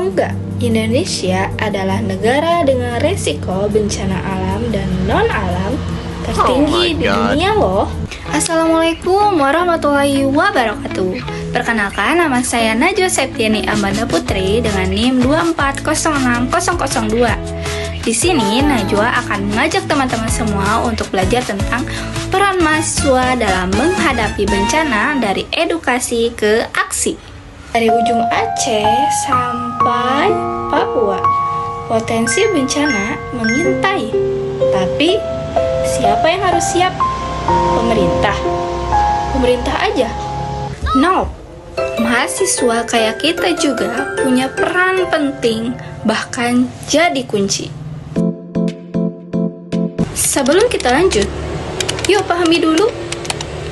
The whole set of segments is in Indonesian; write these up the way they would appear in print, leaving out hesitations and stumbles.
Tahu nggak, Indonesia adalah negara dengan resiko bencana alam dan non-alam tertinggi di dunia loh. Assalamualaikum warahmatullahi wabarakatuh. Perkenalkan, nama saya Najwa Septiani Ambanda Putri dengan NIM 2406002. Di sini Najwa akan mengajak teman-teman semua untuk belajar tentang peran mahasiswa dalam menghadapi bencana dari edukasi ke aksi. Dari ujung Aceh sampai Papua, potensi bencana mengintai. Tapi siapa yang harus siap? Pemerintah? Pemerintah aja? No. Mahasiswa kayak kita juga punya peran penting, bahkan jadi kunci. Sebelum kita lanjut, yuk pahami dulu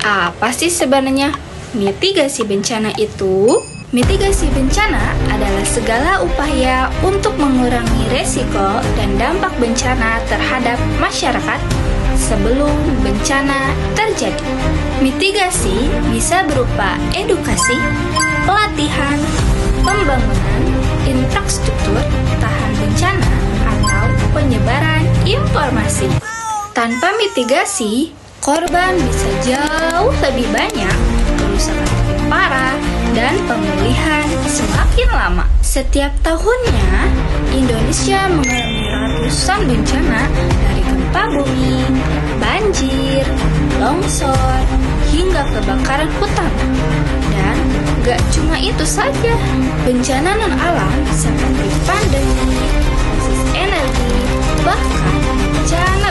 apa sih sebenarnya mitigasi bencana itu? Mitigasi bencana adalah segala upaya untuk mengurangi resiko dan dampak bencana terhadap masyarakat sebelum bencana terjadi. Mitigasi bisa berupa edukasi, pelatihan, pembangunan infrastruktur tahan bencana, atau penyebaran informasi. Tanpa mitigasi, korban bisa jauh lebih banyak, kerusakan makin parah, dan pemulihan semakin lama. Setiap tahunnya, Indonesia mengalami ratusan bencana dari gempa bumi, banjir, longsor, hingga kebakaran hutan. Dan gak cuma itu saja, bencana non-alam seperti pandemi, krisis energi, bahkan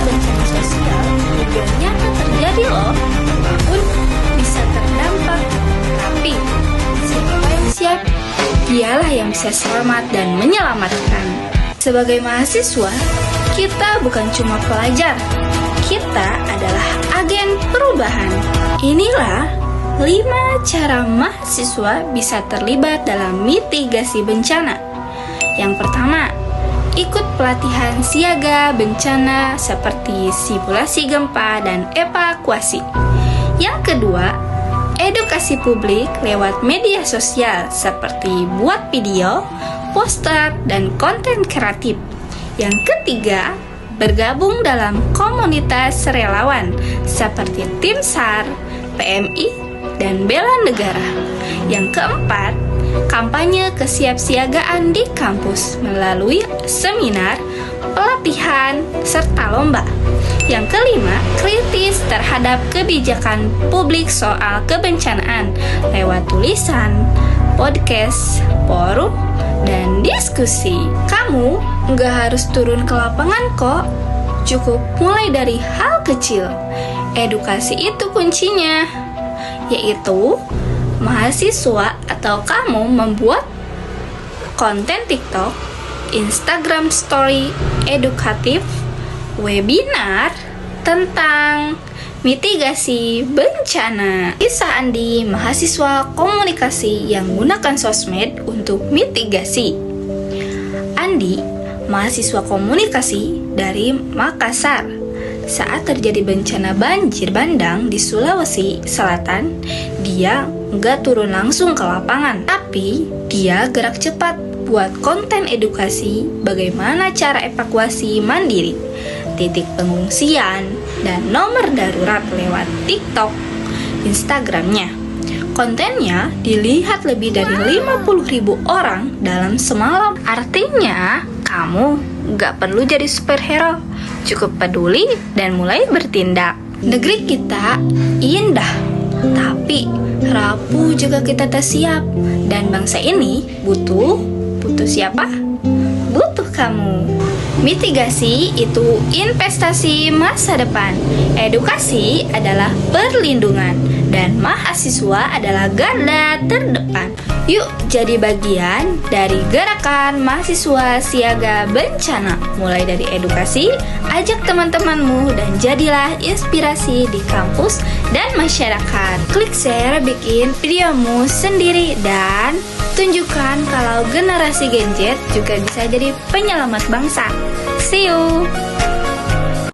bencana sosial juga nyata terjadi loh. Walaupun bisa terdampak, tapi siapa yang siap? Dialah yang bisa selamat dan menyelamatkan. Sebagai mahasiswa, kita bukan cuma pelajar, kita adalah agen perubahan. Inilah 5 cara mahasiswa bisa terlibat dalam mitigasi bencana. Yang pertama, ikut pelatihan siaga bencana seperti simulasi gempa dan evakuasi. Yang kedua, edukasi publik lewat media sosial seperti buat video, poster, dan konten kreatif. Yang ketiga, bergabung dalam komunitas relawan seperti Tim SAR, PMI, dan Bela Negara. Yang keempat, kampanye kesiapsiagaan di kampus melalui seminar, pelatihan, serta lomba. Yang kelima, kritis terhadap kebijakan publik soal kebencanaan lewat tulisan, podcast, forum, dan diskusi. Kamu nggak harus turun ke lapangan kok, cukup mulai dari hal kecil. Edukasi itu kuncinya, yaitu mahasiswa atau kamu membuat konten TikTok, Instagram Story edukatif, webinar tentang mitigasi bencana. Kisah Andi, mahasiswa komunikasi yang menggunakan sosmed untuk mitigasi. Andi, mahasiswa komunikasi dari Makassar. Saat terjadi bencana banjir bandang di Sulawesi Selatan, dia nggak turun langsung ke lapangan, tapi dia gerak cepat buat konten edukasi bagaimana cara evakuasi mandiri, titik pengungsian, dan nomor darurat lewat TikTok, Instagramnya. Kontennya dilihat lebih dari 50.000 orang dalam semalam. Artinya, kamu nggak perlu jadi superhero, cukup peduli dan mulai bertindak. Negeri kita indah, tapi rapuh juga kita tak siap. Dan bangsa ini butuh siapa? Butuh kamu. Mitigasi itu investasi masa depan. Edukasi adalah perlindungan, dan mahasiswa adalah garda terdepan. Yuk jadi bagian dari gerakan mahasiswa siaga bencana. Mulai dari edukasi, ajak teman-temanmu dan jadilah inspirasi di kampus dan masyarakat. Klik share, bikin videomu sendiri, dan tunjukkan kalau generasi Gen Z juga bisa jadi penyelamat bangsa. See you!